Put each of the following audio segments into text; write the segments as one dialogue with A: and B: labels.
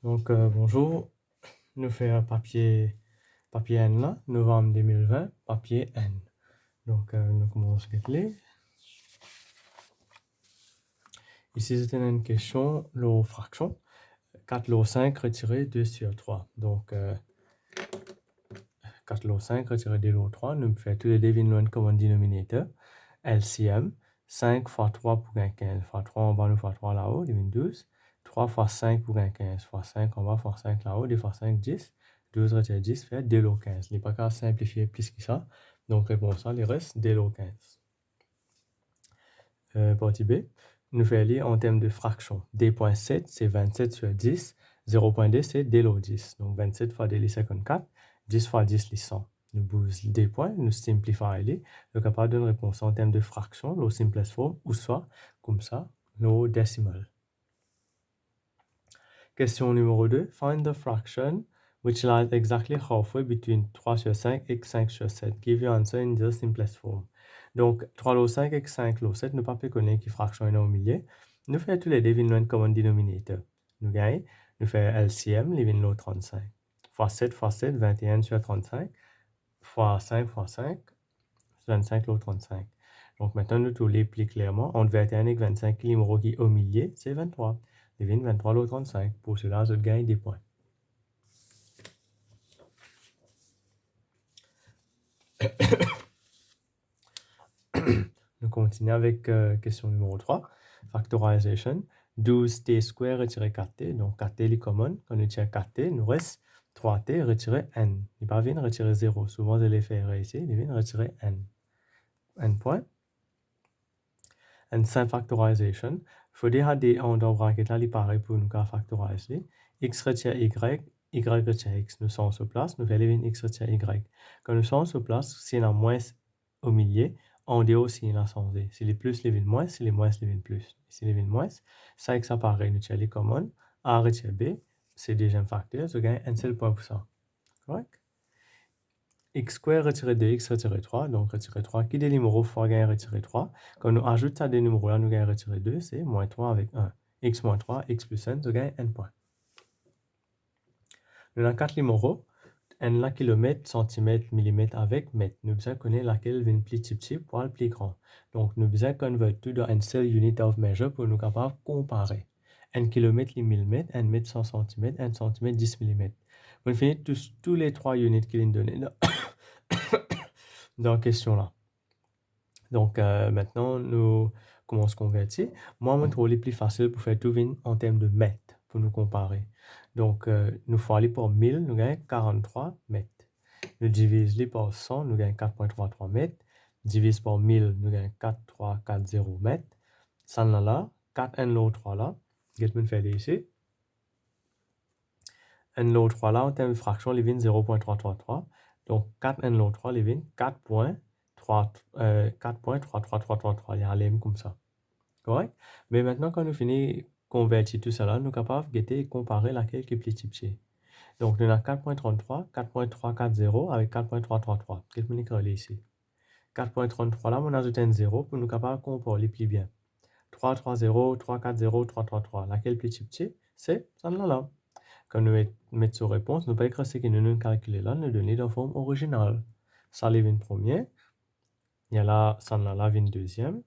A: Donc, bonjour, nous faisons papier N là, novembre 2020, papier N. Donc, nous commençons avec les. Ici, c'était une question, l'eau fraction. 4 l'eau 5 retiré 2 sur 3. Donc, 4 l'eau 5 retiré 2 l'eau 3, nous faisons tous les devines comme un dénominateur. LCM, 5 fois 3 pour gagner 15. Fois 3 en bas, nous fois 3 là-haut, devine 12. 3 fois 5 pour gagner 15. Fois 5 en bas, fois 5 là-haut, 2 fois 5, 10. 12 retiré 10 fait 2 l'eau 15. Il n'est pas qu'à simplifier plus que ça. Donc, réponse A, il reste 2 l'eau 15. Partie B, nous faisons lire en termes de fraction. D.7, c'est 27 sur 10. 0.2, c'est D l'eau 10. Donc, 27 fois D, 54. 10 fois 10, 100. Nous bousons des points, nous simplifions les. Nous sommes capables d'une réponse en termes de fraction, la simplest form, ou soit, comme ça, le décimal. Question numéro 2. Find the fraction which lies exactly halfway between 3 sur 5 et 5 sur 7. Give your answer in the simplest form. Donc, 3 log 5 et 5 log 7, nous pas connaître qui fraction est au milieu. Nous faisons tous les deux un common denominator. Nous gagnons, nous faisons LCM, les log 35. Fois 7 fois 7, 21 sur 35. Fois 5 fois 5, 25 log 35. Donc, maintenant, nous tous les plus clairement, entre 21 et 25, le numéro qui est au milieu, c'est 23. Devine 23 log 35. Pour cela, je gagne des points. Nous continuons avec question numéro 3. Factorization. 12t square retiré 4t. Donc 4t est common. Quand nous tirons 4t, nous reste 3t retiré n. Il ne va pas retirer 0. Souvent, je l'ai fait ici. Il vient retirer n. N point. And sin factorization. Il faut dire des en dans bracket là, il paraît pour nous factoriser. X retire y, y retire x. Nous sommes sur place, nous faisons x retire y. Quand nous sommes sur place, si on a moins au milieu, en dehors, si on a changé. Si les plus, les moins, si les moins, les plus. Si les moins, ça x apparaît, nous tirons les communs. A retire b, c'est le deuxième facteur, je gagne un seul point pour ça. Correct? X square retiré 2x retiré 3, donc retiré 3, qui des numéros fois gagner retiré 3. Quand nous ajoutons ça des numéros là, nous gagnons retiré 2, c'est moins 3 avec 1. X moins 3, x plus n, nous gagnons n point. Nous avons 4 numéros, n là kilomètre, centimètre, millimètre avec mètre. Nous besoin connaître laquelle vient plus petit pour le plus grand. Donc nous besoin convertir tout dans un seul unit of measure pour nous capable comparer. N kilomètre, les millimètres, n mètre, 100 centimètres, n centimètre, 10 millimètres. On finit tous les 3 units qu'il nous donnent dans la question là. Donc maintenant, nous commençons à convertir. Moi, je trouve les plus facile pour faire tout en termes de mètres, pour nous comparer. Donc, nous faut aller par 1000, nous gagnons 43 mètres. Nous divisons par 100, nous gagnons 4.33 mètres. Divise par 1000, nous gagnons 4,340 mètres. 100 là, 4 n l'autre 3 là. Qu'est-ce que faire ici? N l'autre 3 là, en termes de fraction, les vins 0.333. Donc, 4 n l'autre 3, les vins 4.33333. Il y a l'aime comme ça. Correct? Mais maintenant, quand nous finissons convertir tout cela, nous sommes capables de comparer laquelle qui est plus petit. Donc, nous avons 4.33, 4.340 avec 4.333. Qu'est-ce que nous écrivons ici? 4.33 là, on ajoute un 0 pour nous capables de comparer les plus bien. 330, 340, 333. Laquelle plus petit? C'est celle-là. Quand nous mettons sur réponse, nous ne pouvons pas écrire ce que nous nous calculons là, nous donner dans forme originale. Ça, les 20 première. Il y a là, ça là, 20 deuxième.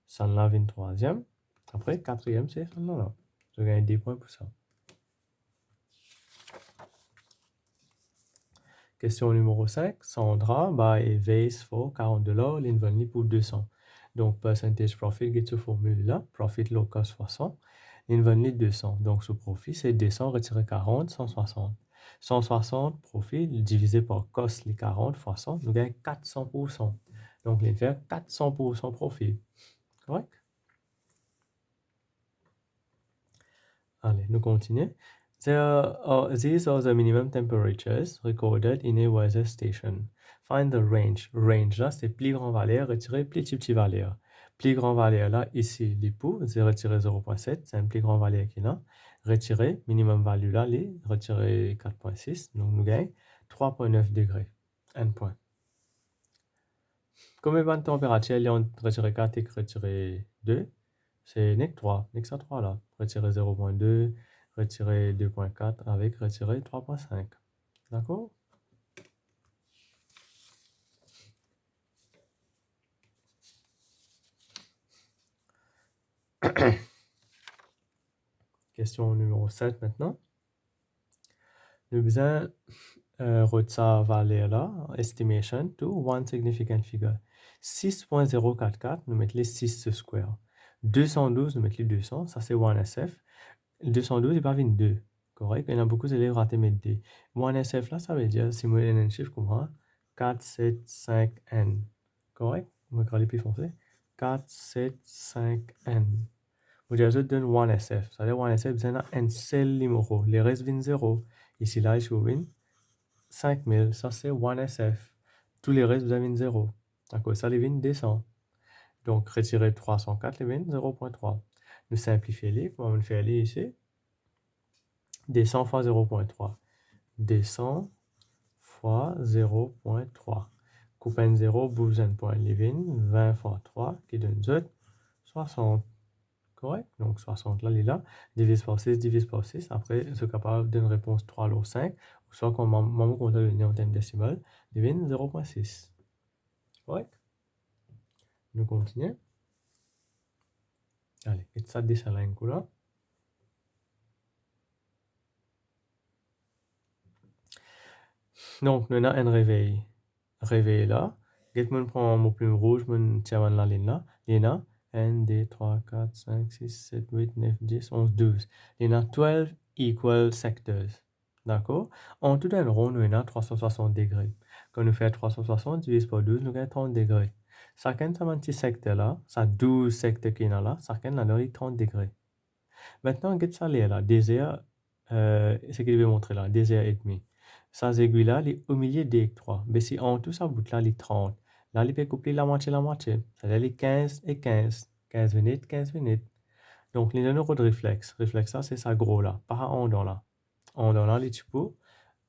A: Ça là, 20 troisième. Après, quatrième, c'est ça là. Je gagne 10 points pour ça. Question numéro 5. Sandra buy a vase for $40, l'invente pour 200. Donc, percentage profit, get ce formule là. Profit low cost 60. L'invente 200. Donc, ce profit, c'est 200 retiré 40, 160. 160 profit divisé par cost, les 40 fois 100, nous gagnons 400%. Donc, il fait 400% profit. Correct? Allez, nous continuons. These are the minimum temperatures recorded in a weather station. Find the range. Range, là, c'est plus grand valeur, retirer plus petit valeur. Plus grand valeur, là, ici, l'époux, c'est retirer 0.7, c'est un plus grand valeur qui est là. Retirer, minimum value là, les, retirer 4.6, donc nous gagnons 3.9 degrés. 1 point. Combien de température, il y a entre retirer 4 et retirer 2? C'est NEC 3, NEC 3 là. Retirer 0.2, retirer 2.4 avec retirer 3.5. D'accord? Question numéro 7 maintenant. Nous besoin de sa valeur là, estimation to one significant figure. 6.044, nous mettons les 6 sur square. 212, nous mettons les 200, ça c'est 1SF. 212, il va venir 2, correct? Il y a beaucoup d'élèves ratés mettre 2. 1SF là, ça veut dire, si moi j'ai un chiffre comme ça, 4, 7, 5, n, correct? On va aller plus foncé. 4, 7, 5, n. Vous avez donné 1SF, ça veut dire 1SF, c'est un seul numéro, les restes viennent 0. Ici là, je viens 5000, ça c'est 1SF. Tous les restes, vous avez 0. D'accord, ça, les vignes descend. Donc, retirer 304, les vignes 0.3. Nous simplifions les, comment on fait aller ici? Descend fois 0.3. Descend fois 0.3. Coupe un 0, bouge un point. Les vignes, 20 fois 3, qui donne 60. Correct? Donc 60 là, il est là. Divise par 6, divise par 6. Après, c'est capable d'une réponse 3 lourd 5. Ou soit qu'on m'a compte donner en termes décimales, devine 0.6. Correct? Nous continuons. Allez, et ça descend là un coup là. Donc, nous avons un réveil. Réveil là. Get mon prend mon plume rouge, mon tient la ligne là. Il y en a 1, 2, 3, 4, 5, 6, 7, 8, 9, 10, 11, 12. Il y en a 12 equal sectors. D'accord? En tout un rond, nous avons 360 degrés. Quand nous faisons 360 divisé par 12, nous avons 30 degrés. Chacun de ces petits secteurs là, ça 12 secteurs qui sont là, chacun a 30 degrés. Maintenant, get ça là, désert, c'est ce qu'il veut montrer là, désert et demi. Ces aiguilles-là, il est au milieu des 3. Mais si en tout ça bout là, il est 30. Là, il peut coupler la moitié, la moitié. C'est-à-dire les 15 et 15. 15 minutes, 15 minutes. Donc, les neurones de réflexe. Réflexe, ça, c'est ça gros là. Pas en dans là. En dans là, les typos.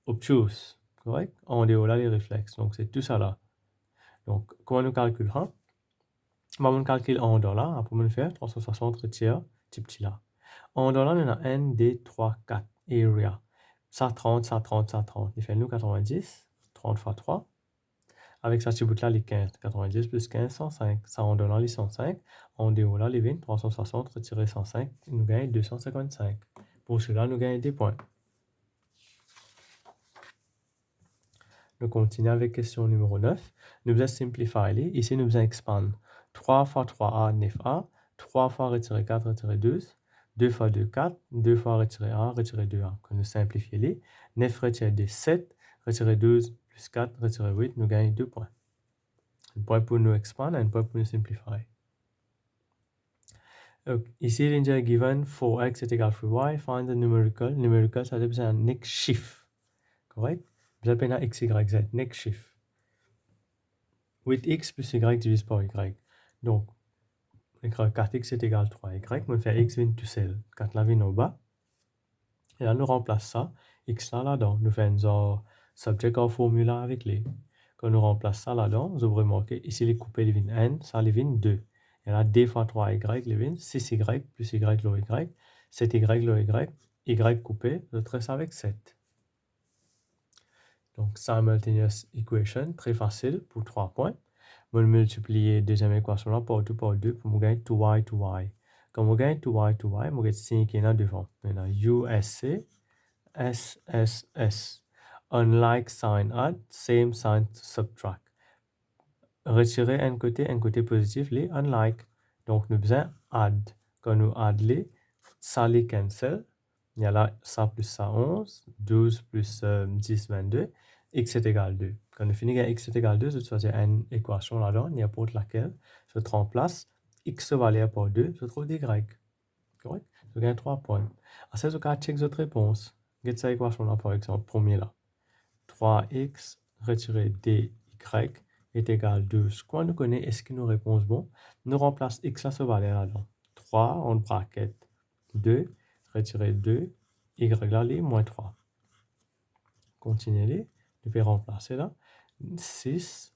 A: Obtus. Correct? En dehors là, les réflexes. Donc, c'est tout ça là. Donc, comment nous calculons? On calcule en dans là. Après, on fait 360 tiers, petit là. En dollar, on a 1, 2, 3, 4. Area. Ça 30, ça 30, ça 30. Il fait nous 90. 30 fois 3. Avec ça, petit bout là, les 15. 90 plus 15, 105. Ça en dollar, les 105. En déo là, les 20. 360 retirer 105. Nous gagnons 255. Pour cela, nous gagnons des points. Nous continuons avec question numéro 9. Nous allons simplifier. Ici, nous allons expandre. 3 fois 3a, 9a. 3 fois retirer 4, retirer 12. 2 fois 2, 4. 2 fois retirer 1, retirer 2a. Quand nous simplifions les, 9 retirer 2, 7. Retirer 12 plus 4, retirer 8. Nous gagnons 2 points. Un point pour nous expandre et un point pour nous simplifier. Ici, il est given 4x est égal à 3y. Find the numerical. Numerical, ça veut dire un next shift. Correct? Vous appelez un x, y, z. Next shift. With x plus y divisé par y. Donc, 4x est égal à 3y. On fait x vient tout seul. 4 là vient au bas. Et là, nous remplaçons ça. X là là-dedans. Nous faisons genre subject of formula avec les. Quand nous remplaçons ça là-dedans, vous aurez remarqué, ici les coupés les vignes n, ça les vignes 2. Et là, d fois 3y les vignes 6y plus y lo y. 7y lo y coupé, je trace avec 7. Donc, simultaneous equation, très facile pour 3 points. Je vais multiplier deuxième équation là par 2 pour me gagner 2y, 2y. Quand je gagne 2y, 2y, je gagne 5 qui est là devant. Maintenant, USC, SSS. Unlike sign add, same sign subtract. Retirer un côté positif, les unlike. Donc, nous besoin add. Quand nous add les, ça les cancel. Il y a là ça plus ça 11, 12 plus 10, 22. X est égal à 2. Quand nous finissons avec x est égal à 2, je choisis une équation là-dedans, n'importe laquelle. Je remplace x valeur par 2, je trouve des y. Correct? Je gagne 3 points. À ce cas, check votre réponse. Get cette équation là, par exemple, premier là. 3x retirer dy est égal à 12. Quand nous connaissons, est-ce que nous réponse bon? Nous remplace x à ce valeur là-dedans. 3 en bracket 2, retirer 2, y là, les moins 3. Continuez, nous pouvons remplacer là. 6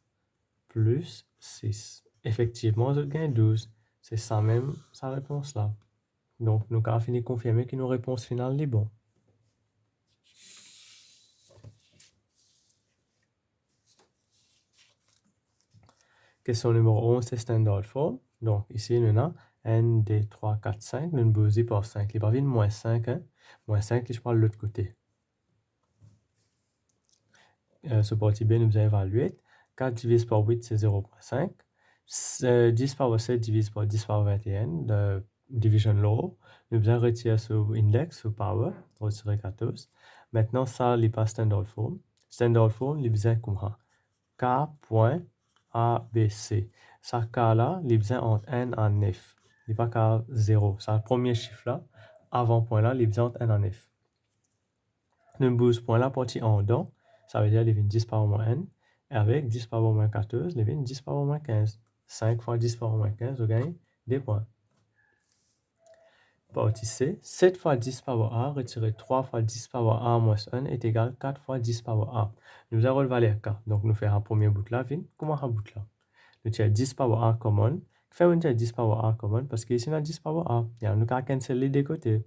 A: plus 6. Effectivement, je gagne 12. C'est ça même, sa réponse là. Donc, nous avons fini de confirmer que nos réponses finales sont bonnes. Question numéro 11, c'est standard form. Donc, ici, nous avons n, d, 3, 4, 5. Nous avons divisé par 5. Il va venir moins 5. Hein? Moins 5, je parle de l'autre côté. Ce partie B, nous avons évalué. 4 divisé par 8, c'est 0,5. 10 par 7 divisé par 10 par 21, de division law. Nous avons retiré ce index, ce power, retirer 14. Maintenant, ça, il n'est pas standard form. Standard form, il est besoin comme ça. K.ABC. Ça, K là, il est besoin entre n et 9. Il n'est pas K 0. C'est le premier chiffre là. Avant point là, il est besoin entre n et 9. Nous bouge point là, partie en dedans. Ça veut dire qu'il vient 10 par moins n. Et avec 10 par moins 14, il vient 10 par moins 15. 5 fois 10 par moins 15, vous gagnez des points. Partie C, 7 fois 10 power a retiré 3 fois 10 power a moins 1 est égal à 4 fois 10 power a. Nous avons le valeur k. Donc, nous faisons un premier bout là. Comment un bout là? Nous avons 10 power a common. Faisons 10 power a common parce que ici, nous avons 10 power a. Nous avons cancel les deux côtés.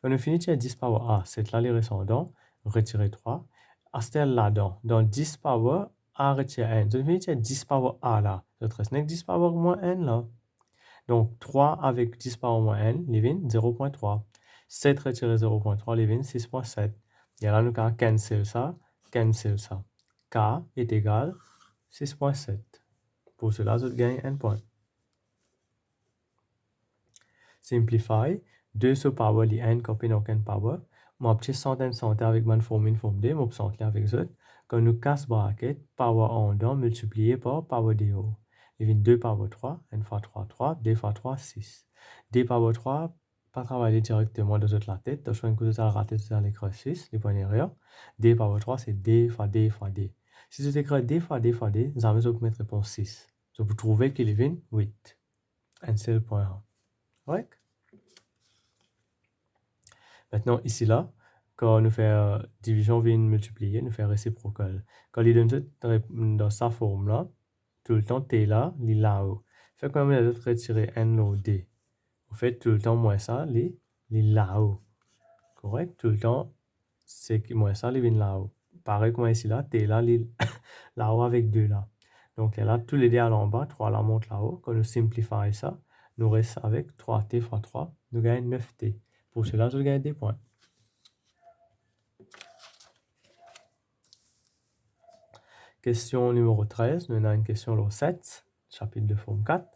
A: Quand nous finissons 10 power a, c'est là les restants. Retirer 3. Astel là-dedans. Dans 10 power a retirer n. Donc, nous finissons 10 power a là. Ça reste 10 power moins n là. Donc, 3 avec 10 par moins n, les 0,3. 7 retiré 0,3, les 6,7. Et là, nous avons cancel ça, cancel ça. K est égal à 6,7. Pour cela, je gagne 1 point. Simplify. 2 sur power, les n copie aucun power. M'obtient centaine avec ma forme une forme D, m'obtient avec ça. Quand nous casse bracket, power en dedans multiplié par power de haut. Il vient 2 power 3, n fois 3, 3, d fois 3, 6. D power 3, pas travailler directement dans la tête, donc je vais vous rater tout à l'écran 6, les points derrière. D power 3, c'est d fois d fois d. Si vous écrivez d fois d fois d, vous allez mettre réponse 6. Donc vous trouvez qu'il vient 8. Un seul point 1. Correct? Maintenant, ici, là, quand nous faisons division vient multiplier, nous faisons réciprocal. Quand il donne dans sa forme-là, tout le temps, t là, il est là-haut. Fait quand même, nous retirer n au d. Vous faites tout le temps moins ça, il est là-haut. Correct? Tout le temps, c'est moins ça, il vient là-haut. Pareil comme ici, là, t là, il est là-haut avec 2 là. Donc là, tous les dés à en bas, 3 là monte là-haut. Quand nous simplifions ça, nous reste avec 3t fois 3, nous gagnons 9t. Pour cela, je gagne des points. Question numéro 13, nous avons une question numéro 7, chapitre de forme 4.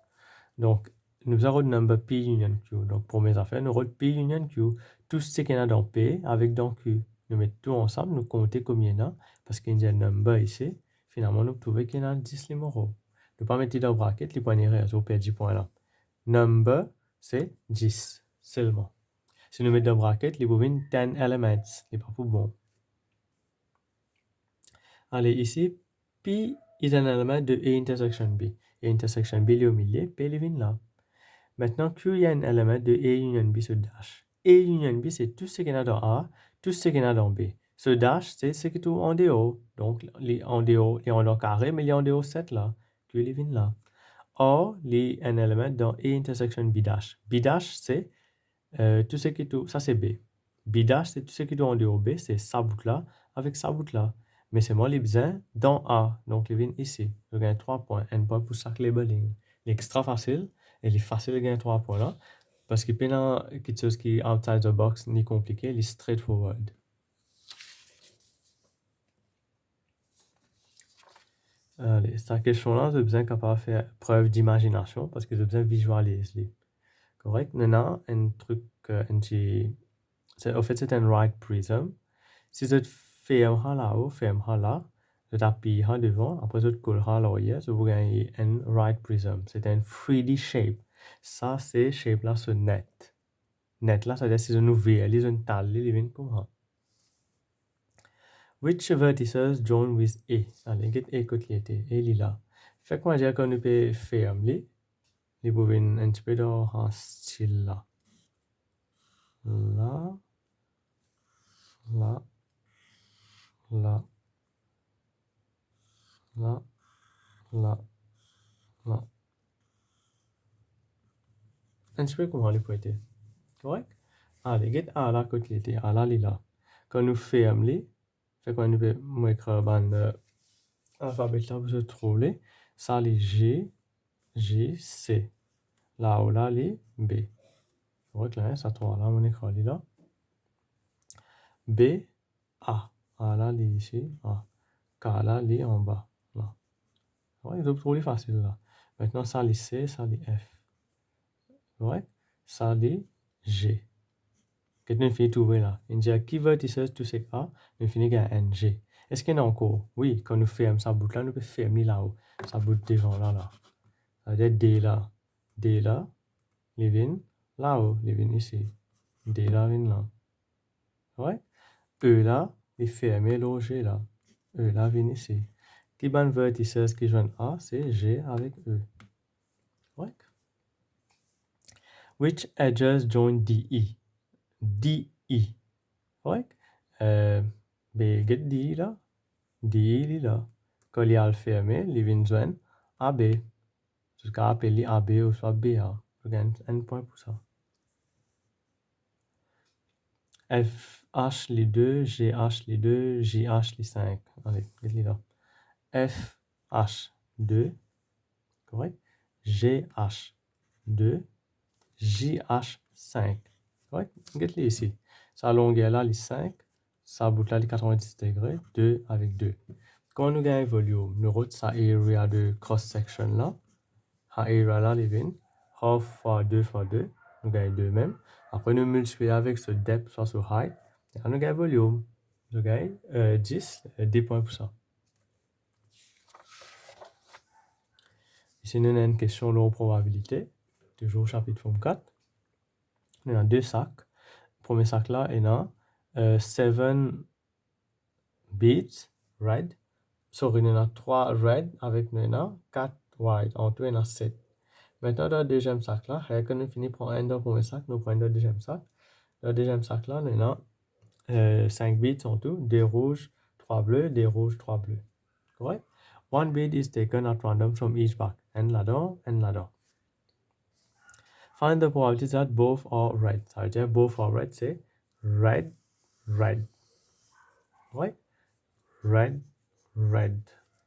A: Donc, nous avons le number P union Q. Donc, pour mes affaires, nous avons P union Q. Tout ce qu'il y a dans P avec dans Q. Nous mettons tout ensemble, nous comptons combien il y en a, parce qu'il y a un number ici. Finalement, nous trouvons qu'il y en a 10 numéros. Nous ne pas mettre dans le bracket, les points derrière, vous perdez 10 points là. Number, c'est 10 seulement. Si nous mettons dans le bracket, les bovines 10 elements. Ce n'est pas pour bon. Allez, ici, P is an element de A intersection B. A intersection B est au milieu, P est là. Maintenant, Q est un élément de A union B sur dash. A union B, c'est tout ce qu'il y a dans A, tout ce qu'il y a dans B. Ce dash, c'est ce qui est en dehors. Donc, les en dehors, les en dehors carré, mais les en dehors 7 là. Q est là. Or, il y a un élément dans A intersection B dash. B dash, c'est tout ce qui est, ça c'est B. B dash, c'est tout ce qui est en dehors B, c'est ça bout là avec ça bout là. Mais c'est moi les besoins dans A. Donc, les vignes ici. Je gagne 3 points. Un point pour chaque labeling. Il est extra facile. Et il est facile de gagner 3 points là. Parce que il y a quelque chose qui est outside the box, ni compliqué. Il est straightforward. Allez, cette question-là, j'ai besoin capable de faire preuve d'imagination parce que j'ai besoin de visualiser. Correct? Maintenant, un truc, en fait, c'est un right prism. Si je fais un là-haut, fais un là, je t'appuie devant, après je te colle à l'arrière, je vous gagne un right prism. C'est un 3D shape. Ça, c'est shape là, c'est net. Net là, ça veut dire si je nous visualise une taille, il vient comme ça. Which vertices join with A? Allez, get A côté A, il est là. Fait qu'on va dire qu'on peut faire les bovines un petit peu dans un style là. Là, là, là, là, là, là. Un petit peu comment les pointer. Correct? Allez, get A là, côté était A là, là. Quand nous fermons, fait qu'on nous peut écrire l'alphabet là pour se trouver. Ça, les G, C. Là, où là, les B. Correct, là, ça, toi, là, on écrit là. B, A. A là, les ici, A. K là, les en bas. Là. Ouais, c'est trop facile là. Maintenant, ça, les C, ça, les F. Ouais, ça, les G. Qu'est-ce qu'on fait trouver là? On dit qui vertices tout c'est A, on finit avec un G. Est-ce qu'il y en a encore? Oui, quand nous fermons sa bout là, nous pouvons fermer là-haut. Sa bout devant là. Ça veut dire D là. D là, les vignes là-haut, les vignes ici. D là, vignes là. Ouais. E là, les fermés, loger là. E là, vignes ici. Qui ban vertices qui joignent A, c'est G avec E. Ouais. Which edges join DE? DE. Ouais. Get DE là. DE là. Quand il y a le fermé, il vient joindre AB. Jusqu'à appeler AB ou soit BA. Je gagne un point pour ça. FH les 2, GH les 2, JH les 5. Allez, get là. FH 2, correct? GH 2, JH 5. Correct? Get les ici. Sa longueur là, les 5. Sa bout là, les 90 degrés. 2 avec 2. Quand nous gagnons volume, nous retenons sa area de cross-section là. Sa area là, les vignes. Half fois 2 fois 2. Nous gagnons 2 même. Après, nous multiplions avec ce depth soit ce height. Et nous gagnons volume. Nous gagnons 10, 10 points pour ça. Ici, nous avons une question de probabilité. Toujours au chapitre forme 4. Nous avons 2 sacs. Le premier sac là, il y a 7 beads red. Sorry, il y a 3 red avec nous, il y a 4 white. En tout, il y en a 7. Maintenant, dans le deuxième sac là, quand nous finissons par un dans le premier sac, nous prenons le deuxième sac. Dans le deuxième sac là, nous avons 5 beads en tout, 2 rouges, 3 bleus, 2 rouges, 3 bleus. Correct? One bead is taken at random from each bag. And là-dedans, and là-dedans. Find the probability that both are red. Ça veut dire both are red, c'est red, red. Ouais? Red, red.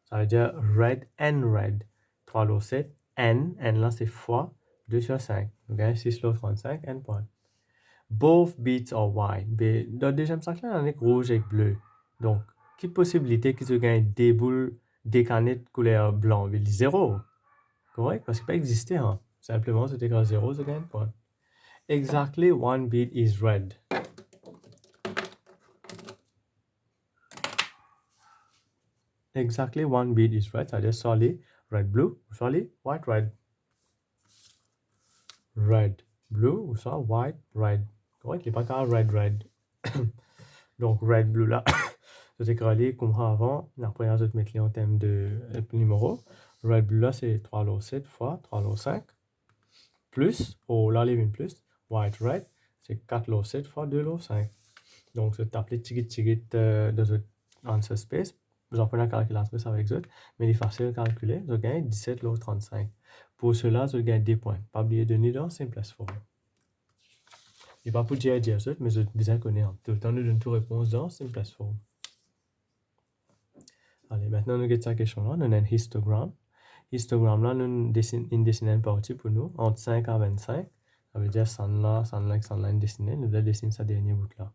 A: Ça veut dire red and red. 3 lots 7, n là c'est fois 2 sur 5. Donc 6 lots 35, n point. Both beads are white. Dans le deuxième sac là, on a rouge et bleu. Donc, quelle possibilité qu'ils se gagnent des boules, des canettes couleur blanc? Il dit 0. Correct? Parce qu'il n'a pas existé. Hein? Simplement, c'est écrit 0, c'est gagne point. Exactly one bead is red. Exactly one bead is red. C'est-à-dire soit les red blue ou soit les white red. Red blue ou soit white red. Correct? Il n'y a pas qu'un red red. Donc, red blue là. C'est écrit comme avant. Après, on va mettre en termes de numéro. Red blue là, c'est 3 lots 7 fois 3 lots 5. Plus, là, les une plus. White red, c'est 4 lots 7 fois 2 lots 5. Donc, c'est appelé tigit de votre answer space. J'en prends la calculatrice avec eux, mais il est facile à calculer. Je gagne 17 lots 35. Pour cela, je gagne 10 points. Pas oublier de donner dans simplest form. Il n'est pas pour dire ça, mais je bien connais. Tout le temps, nous donne toute réponse dans simplest form. Allez, maintenant, nous avons cette question-là. Nous avons un histogramme. Histogramme là, nous dessine une partie pour nous, entre 5 à 25. Ça veut dire ça là, dessiné. Nous allons dessiner sa dernière bout là.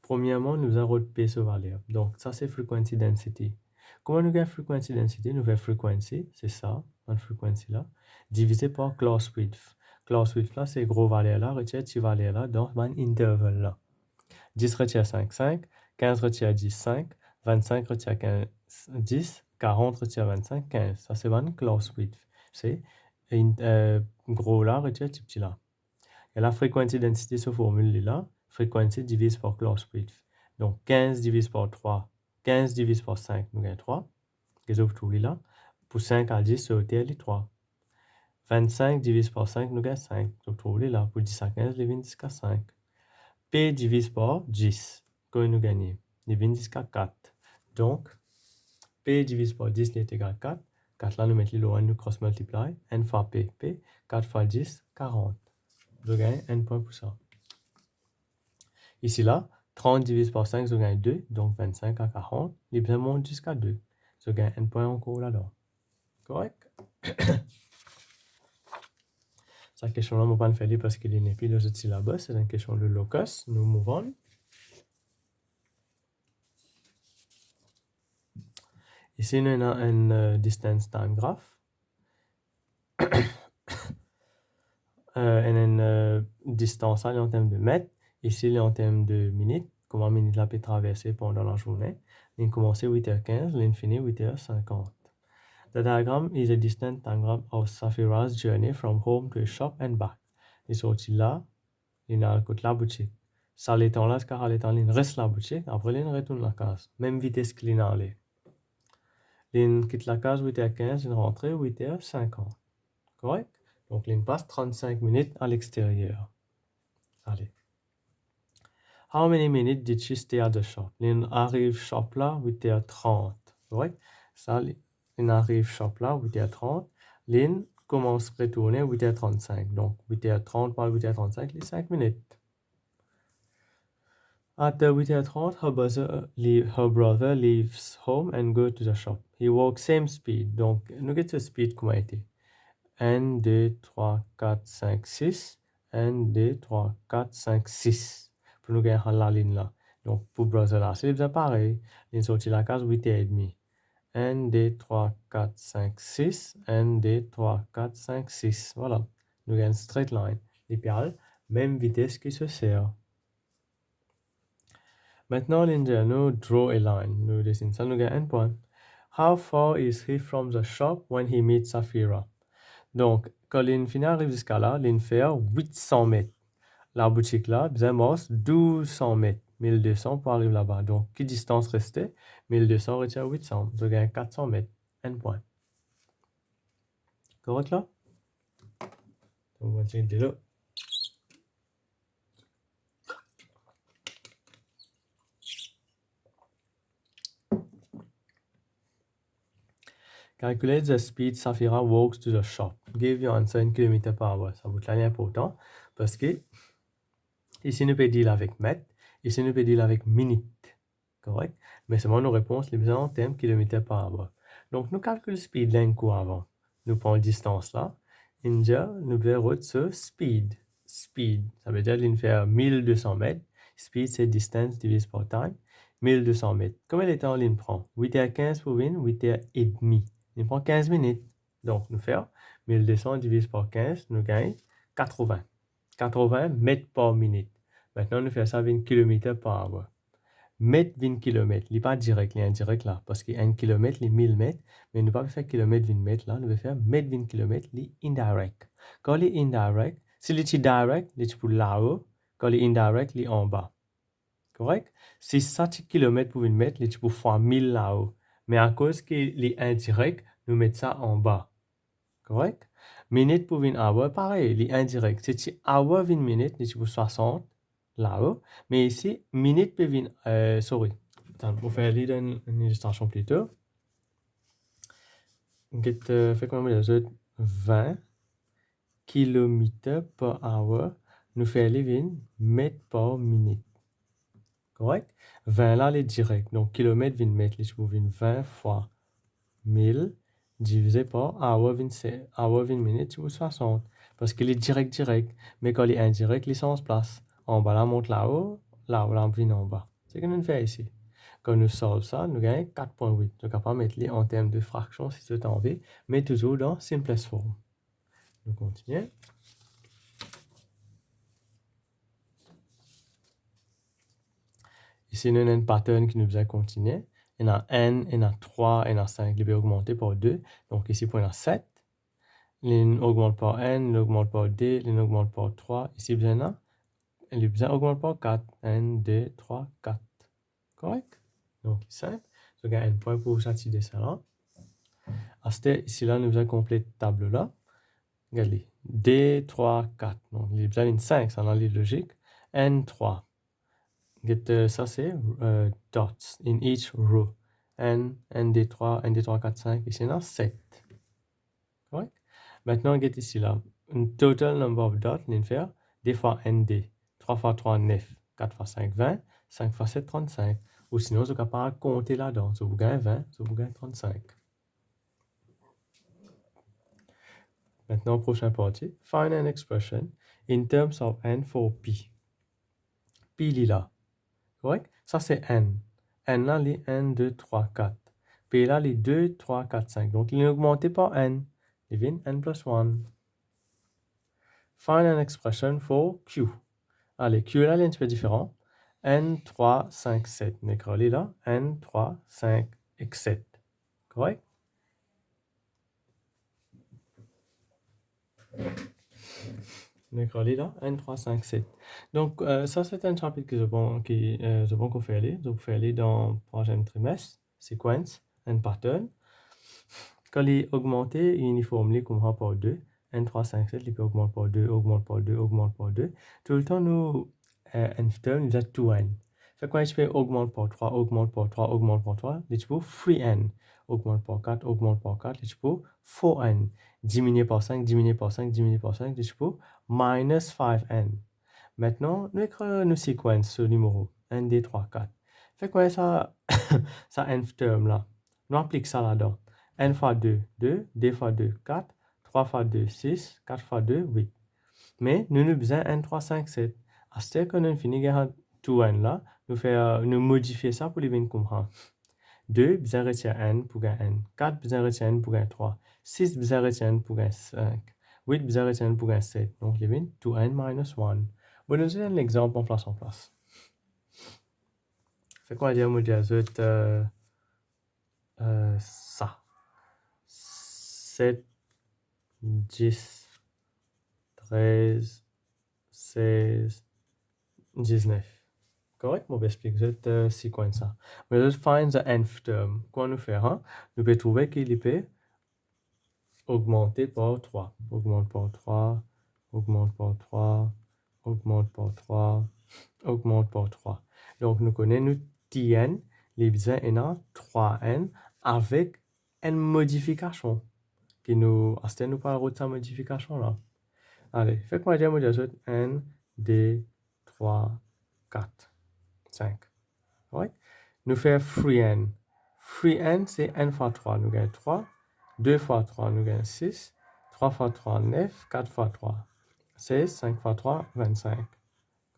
A: Premièrement, nous avons P sur valeur. Donc, ça, c'est frequency density. Comment nous avons frequency density? Nous avons frequency, c'est ça, une frequency là, divisé par class width. Class width là, c'est gros valeur là, retire petit valeur là, dans un intervalle là. 10 retire 5, 5, 15 retire 10, 5, 25 retire 15, 10, 40 retire 25, 15. Ça, c'est une class width. C'est gros là, retire petit là. Et la frequency density se formule là. Frequency divise par class width. Donc 15 divise par 3. 15 divise par 5, nous gagnons 3. Qu'est-ce que vous là? Pour 5 à 10, c'est les 3. 25 divise par 5, nous gagnons 5. Donc vous là. Pour 10 à 15, les 20 jusqu'à 5. P divise par 10. Comment nous gagnons? Les 20 jusqu'à 4. Donc, P divise par 10 est égal à 4. 4 là, nous mettons le 1, nous cross-multiply. N fois P. P, 4 fois 10, 40. Je gagne 1 point pour ça. Ici là, 30 divisé par 5, je gagne 2, donc 25 à 40, il bien monte jusqu'à 2. Je gagne un point encore là-dedans. Correct? Cette question-là, je ne vais pas le faire parce qu'il n'est plus dans le syllabus, c'est une question de locus. Nous mouvons. Ici, nous avons un distance time graph. Une distance en termes de mètres. Ici, en termes de minutes. Comment minutes la peut traverser pendant la journée. Il commence à 8h15, il finit 8h50. The diagram is a distant diagram of Safira's journey from home to a shop and back. Il sortit là, il a côté la boutique. Ça l'étend là, car il reste la boutique, après il retourne la case. Même vitesse qu'il est allé. Il quitte la case 8h15, il rentre 8h50. Correct? Donc il passe 35 minutes à l'extérieur. Allez. How many minutes did she stay at the shop? Il arrive shop là 8h30. Correct? Ça, il arrive shop là 8h30. Lynn commence à retourner 8h35. Donc 8h30 par 8h35, les 5 minutes. At 8h30, her brother leaves home and goes to the shop. He walks same speed. Donc, nous avons ce speed comment été. 1, 2, 3, 4, 5, 6. 1, 2, 3, 4, 5, 6. Pour nous gagner la ligne là. Donc, pour brother là, c'est bien pareil. Il sorti la case 8h30. 1, 2, 3, 4, 5, 6. 1, 2, 3, 4, 5, 6. Voilà. Nous avons une straight line. L'idéal, même vitesse qui se sert. Maintenant, nous draw a line. Nous dessinons ça, nous gagnons un point. How far is he from the shop when he meets Safira? Donc, quand l'infini arrive jusqu'à là, il fait 800 mètres. La boutique là, bien 1200 mètres. 1200 pour arriver là-bas. Donc, quelle distance restait? 1200 retire 800. Je gagne 400 mètres. Un point. Correct là? Donc, on va dire là. Calculate the speed Safira walks to the shop. Give your answer in km per hour. Ça vous est important parce que ici nous peut dire avec mètres, ici nous peut dire avec minutes. Correct? Mais seulement nos réponses les besoins en termes km par heure. Donc nous calculons speed d'un coup avant. Nous prenons la distance là. India, nous verrons ce speed. Speed, ça veut dire qu'il fait 1200 mètres. Speed, c'est distance divisé par time. 1200 mètres. Combien de temps il prend? 8h15 pour 8h30. Il prend 15 minutes. Donc, nous faisons 1200 divisé par 15, nous gagnons 80. 80 mètres par minute. Maintenant, nous faisons ça 20 km par heure. Mètre 20 km, il n'est pas direct, il est indirect là. Parce qu'un kilomètre, il est 1000 mètres. Mais nous ne pouvons pas faire kilomètre 20 mètres là. Nous allons faire mètre 20 km, il est indirect. Quand il est indirect, si il est direct, il est pour là-haut. Quand il est indirect, il est en bas. Correct? Si 100 km pour 1 mètre, il est pour fois 1000 là-haut. Mais à cause qu'il est indirect, nous mettons ça en bas. Correct? Minute pour 1 hour, pareil, il est indirect. Si tu hour 20 minutes, il est pour 60 là-haut. Mais ici, minute pour 20, sorry. Attends, pour faire une illustration plus tôt. Fait comme les autres 20 km par hour, nous faisons les 20 mètres par minute. Correct? 20 là, il est direct. Donc, kilomètre, 20 mètres, il pour 20 fois 1000 divisé par hour 20 minutes, c'est 60. Parce qu'il est direct. Mais quand il est indirect, il s'en place. En bas, là, monte là-haut, là, on vient en bas. C'est ce que nous faisons ici. Quand nous solvons ça, nous gagnons 4.8. Donc, on va mettre les en termes de fraction si c'est envie, mais toujours dans simplest form. Nous continuons. Ici, nous avons un pattern qui nous a continué. Il y en a n, il y en a 3, il y en a 5. Il va augmenter par 2. Donc ici, pour il y en a 7. Il augmente par n, il augmente par 2, il augmente par 3. Ici, il y en a. Il augmente par 4. 1, 2, 3, 4. Correct? Donc, c'est simple. Je gagne un point pour chaque dessin là. Ici, là, nous avons complété cette table-là. Regardez. 2, 3, 4. Donc, il y a une 5, ça dans les logiques. N, 3. Ça, c'est dots in each row. N, ND3, ND3, 4, 5. Ici, il y en a 7. Correct? Maintenant, ici, là. Un total number of dots, il fait 2 fois ND. 3 fois 3, 9. 4 fois 5, 20. 5 fois 7, 35. Ou sinon, vous êtes capable de compter là-dedans. So, vous gagnez 20, so, vous gagnez 35. Maintenant, prochain partie. Find an expression in terms of n for p. P, il est là. Correct? Ça, c'est n. N là, les 1, 2, 3, 4. P là, les 2, 3, 4, 5. Donc, il est augmenté par n. Il vient n plus 1. Find an expression for q. Allez, q là, il est un petit peu différent. n, 3, 5, 7. On écrit là, n, 3, 5, et 7. Correct? On écrit là, n, 3, 5, 7. Donc, ça, c'est un chapitre que je pense qu'on fait aller. Donc, faire aller dans le prochain trimestre. Sequence and pattern. Quand il est augmenté, uniforme, il comprend par 2. n, 3, 5, 7, il peut augmenter par 2, augmente par 2, augmente par 2. Tout le temps, nous, n term, il a 2n. Fait quand je peux augmenter par 3, augmente par 3, augmente par 3, il peux 3n. Augmente par 4, augmente par 4, il peut 4n. Diminuer par 5, diminuer par 5, diminuer par 5, il peut minus 5n. Maintenant, nous écrivons nos séquences ce numéro 1, 2, 3, 4. Fait quoi ça, ça nth terme là? Nous appliquons ça là-dedans. n fois 2, 2, 2 fois 2, 4, 3 fois 2, 6, 4 fois 2, 8. Mais nous avons besoin n, 3, 5, 7. À ce que nous finissons tout n là, nous modifier ça pour les venir comprendre. 2, besoin retirer n pour gagner n. 4, besoin retirer n pour gagner 3. 6, besoin retirer n pour gagner 5. 8, besoin retirer n pour gagner 7. Donc, il y a 2n minus 1. Bon, nous avons un exemple en place. Fait qu'on va dire, ça. 7, 10, 13, 16, 19. Correct? Bon, je vais expliquer cette séquence. Mais je find the nth term. Quoi nous faire? Hein? Nous pouvons trouver qu'il peut augmenter par 3. Augmente par 3, augmente par 3, augmente par 3, augmente par 3. Donc, nous connaissons Tn, les besoins en 3n avec une modification. Qui nous, à nous parle de sa modification là. Allez, fait qu'on va dire modification n, 2, 3, 4, 5. Ouais. Nous faisons 3n. 3n, c'est n fois 3, nous gagnons 3. 2 fois 3, nous gagnons 6. 3 fois 3, 9. 4 fois 3, 16. 5 fois 3, 25.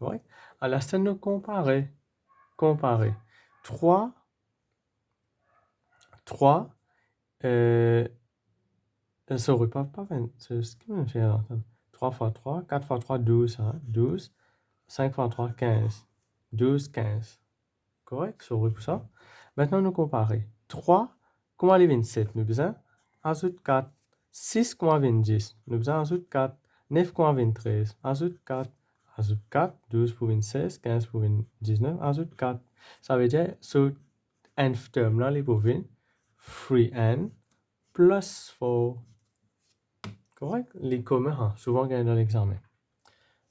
A: Ouais. Alors, c'est nous comparer. 3, sorry, pas 20, c'est ce qui me fait là. 3 fois 3, 4 fois 3, 12, hein? 12. 5 fois 3, 15. 12, 15. Correct? Sorry pour ça. Maintenant, nous comparer. 3, comment aller 27? Nous besoin ajoute 4. 6, comment 10? Nous besoin ajoute 4. 9, comment 13? Ajoute 4. Ajoute 4. 12 pour 26. 15 pour 19. Ajoute 4. Ça veut dire, ce nth terme là, les pour 3n plus 4. Correct? Les communs, souvent gagnent dans l'examen.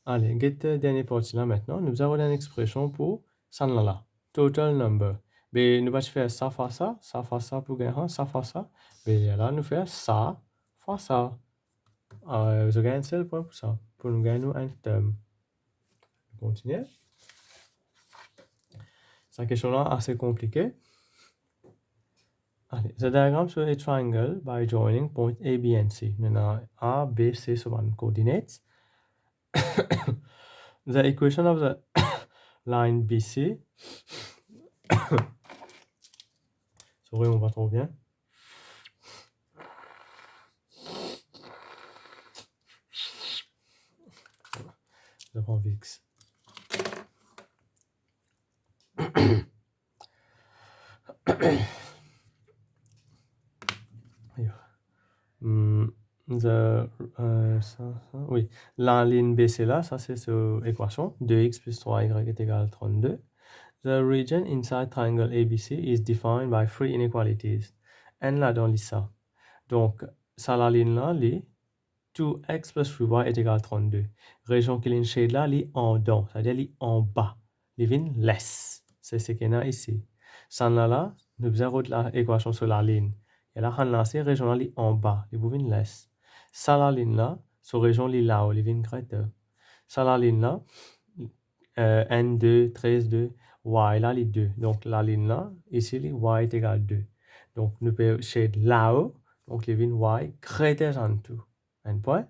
A: Allez, get dernière partie là maintenant. Nous avons une expression pour ça là. Total number. Mais nous allons faire ça fois ça pour gagner ça fois ça. Mais là, nous faisons ça fois ça. Vous gagnez un seul point pour ça. Pour nous gagner un terme. On continue. Cette question là assez compliquée. Allez, the diagram shows a triangle by joining point A, B, and C. Maintenant, A, B, C sont les coordinates. The equation of the line BC. Sorry, on va trop bien. Je prends VX. Oui, la ligne BC là, ça c'est sur l'équation 2x plus 3y est égal à 32. The region inside triangle ABC is defined by three inequalities. N là dans ça. Donc, ça la ligne là, les 2x plus 3y est égal à 32. Région qui est shade là, les en dedans, c'est-à-dire les en bas. Les vins less. C'est ce qu'il y a ici. Ça là, nous avons l'équation sur la ligne. Et là, on a ces régions là, en bas, les vins less. Ça la ligne là, sur région les là, les vins greater. Ça la ligne là, N2, 13, 2, Y là, les 2. Donc, la ligne là, ici, les Y est égal à 2. Donc, nous pouvons shade là-haut, donc les lignes Y greater en tout. Un point.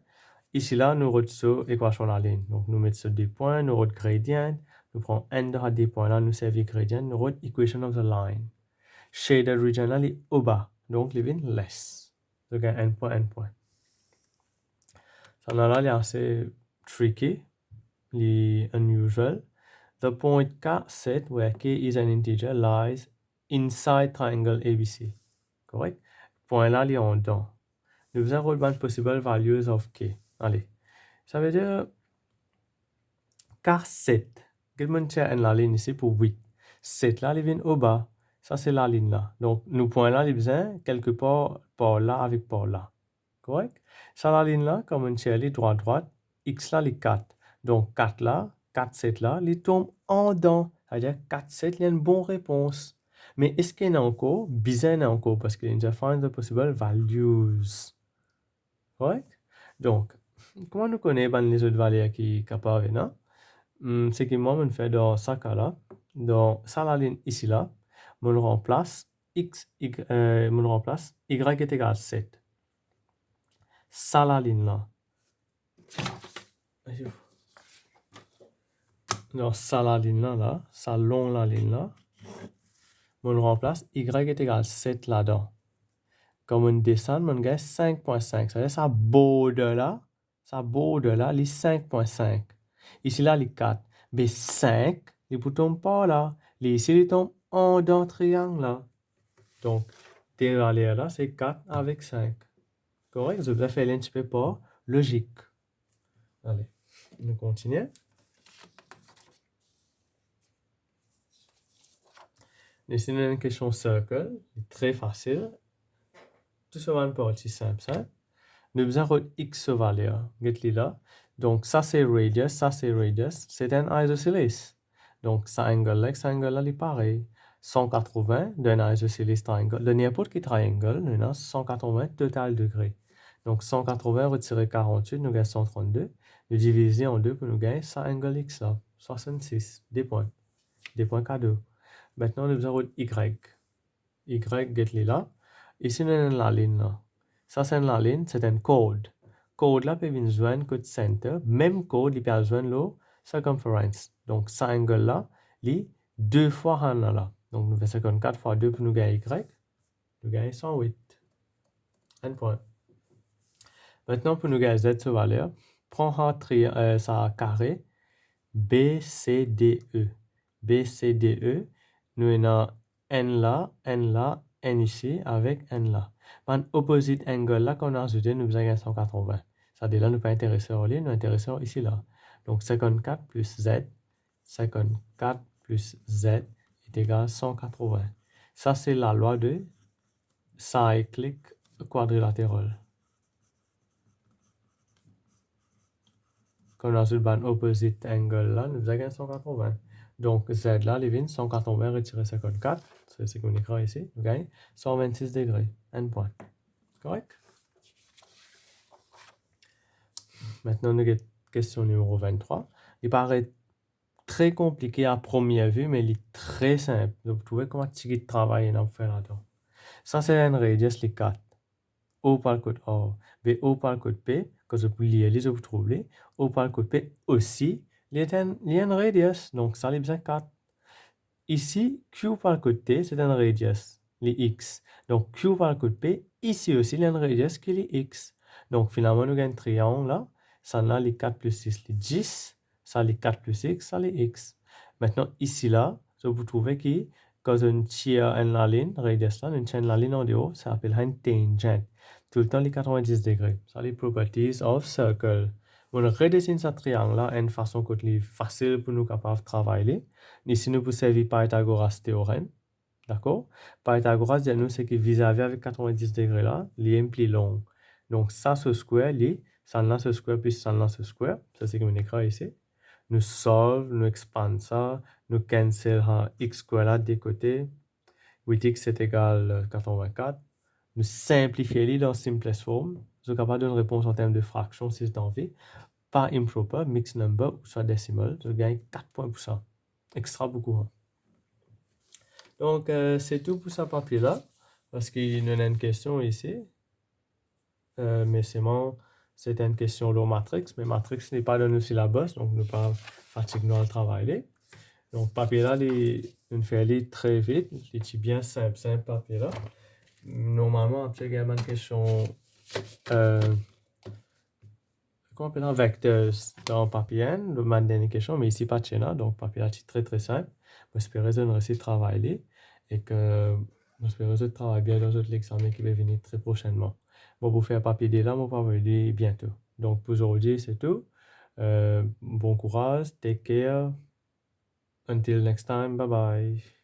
A: Ici là, nous retrouvons l'équation de la ligne. Donc, nous mettons des points, nous retrouvons gradient, nous prenons N de des points là, nous servons gradient, nous retrouvons equation of the line. Shaded region là, les au bas. Donc, les lignes less. Donc, un point, un point. Ça là, c'est assez tricky, les unusual. The point K set where K is an integer lies inside triangle ABC. Correct? Point là, il est en dedans. Nous avons retrouvé possible values of K. Allez. Ça veut dire K7. Quel monde tient la ligne ici pour 8. 7 là, il vient au bas. Ça, c'est la ligne là. Donc, nous point là, il vient quelque part par là avec par là. Correct? Ça, la ligne là, comme on tient les droite, X là, les 4. Donc, 4 là, 4, 7 là, il tombe en dedans. C'est-à-dire 4, 7, il y a une bonne réponse. Mais est-ce qu'il y en a encore? Bizarre, il y en a encore parce qu'il y a find the possible values. Correct? Donc, comment nous connaissons les autres valeurs qui sont capables, non? C'est que moi, je fais dans ce cas-là, dans ça, la ligne ici, là, je remplace x, y est égal à 7. Ça, la ligne là. Dans ça, la ligne là, ça long la ligne là, je remplace y est égal à 7 là-dedans. Comme on descend, on gagne 5.5. Ça veut dire ça borde là, les 5.5. Ici là, les 4. Mais 5, les boutons pas là. Les ici, ils tombent en dans triangle là. Donc, tes valeurs là, c'est 4 avec 5. Correct? Je vais faire un petit peu pas logique. Allez, on continue. Ici, on a une question circle, très facile. Tout ça va une partie simple, ça. Nous avons x valeur. Get là. Donc, ça c'est radius, ça c'est radius. C'est un isosceles. Donc, ça angle là, il est pareil. 180 d'un isosceles triangle. De n'importe quel triangle, nous avons 180 total degrés. Donc, 180 retiré 48, nous gagnons 132. Nous divisons en 2 pour nous gagner ça angle x là. 66. Des points. Des points cadeaux. Maintenant, nous avons y. Y, get là. Ici, nous avons la ligne là. Ça, c'est la ligne, c'est un code. Code là peut venir joindre code center. Même code, il peut joindre le circumference. Donc, ça angle là, il 2 fois un là. Donc, nous faisons 54 fois 2 pour nous gagner Y. Nous gagnons 108. Un point. Maintenant, pour nous gagner Z, ce valeur, prends ça carré BCDE. BCDE, nous avons N là, N ici, avec N là. Par opposite angle là qu'on a ajouté, nous avons 180. Ça dit là, nous pas intéressés en ligne, nous intéressons ici là. Donc 54 plus Z, 54 plus Z est égal à 180. Ça, c'est la loi de cyclic quadrilatéral. Quand on ajoute un opposite angle là, nous avons 180. Donc Z là, les vignes, 180 retiré 54, c'est ce qu'on écrit ici, nous gagnons 126 degrés, un point. Correct? Maintenant, nous avons question numéro 23. Il paraît très compliqué à première vue, mais il est très simple. Donc, vous trouvez comment tu travailler dans faire là-dedans. Ça, c'est un radius, les 4. O par le code O, B O par le code P, que vous pouvez lire, vous trouvez. O par le code P aussi, il y a un radius, donc ça, il besoin 4. Ici, Q par le code T, c'est un radius, les X. Donc, Q par le code P, ici aussi, il y a un radius qui est les X. Donc, finalement, nous avons un triangle là. Ça, là, les 4 plus 6, les 10. Ça, les 4 plus X, ça, les X. Maintenant, ici, là, vous trouvez que quand on tire la ligne, radius là, on tire la ligne en dehors, ça s'appelle un tangent. Tout le temps, les 90 degrés. Ça, les properties of circle. On redessine ce triangle-là d'une façon qui est facile pour nous capables de travailler. Ici, nous pouvons servir Pythagoras théorème. D'accord? Pythagoras dit nous c'est que vis-à-vis avec 90 degrés là, il est plus long. Donc, ça, ce square, ça là, ce square plus ça là, ce square. Ça, c'est comme on écrit ici. Nous solve, nous expand ça, nous cancel x square là des côtés. 8x c'est égal 84. Nous simplifions dans simplest form. Nous sommes capables d'une réponse en termes de fraction si c'est envie. pas improper, mixed number ou soit decimal, je gagne 4 points pour ça. Extra beaucoup. Hein. Donc, c'est tout pour ce papier-là, parce qu'il y a une question ici. Mais c'est une question de matrix, mais matrix n'est pas dans le syllabus, donc nous pas fatiguer à travailler. Donc, papier-là, il fait très vite, c'est bien simple papier-là. Normalement, après, il y a une question, comment on appelle un vecteur dans papier, le dernière question, mais ici, pas de chéna, donc papier-là, c'est très simple. J'espère que vous réussissez à travailler et que j'espère que vous travaillez bien dans l'examen qui va venir très prochainement. Bon, pour faire papier là, on va venir bientôt. Donc, pour aujourd'hui, c'est tout. Bon courage, take care. Until next time, bye bye.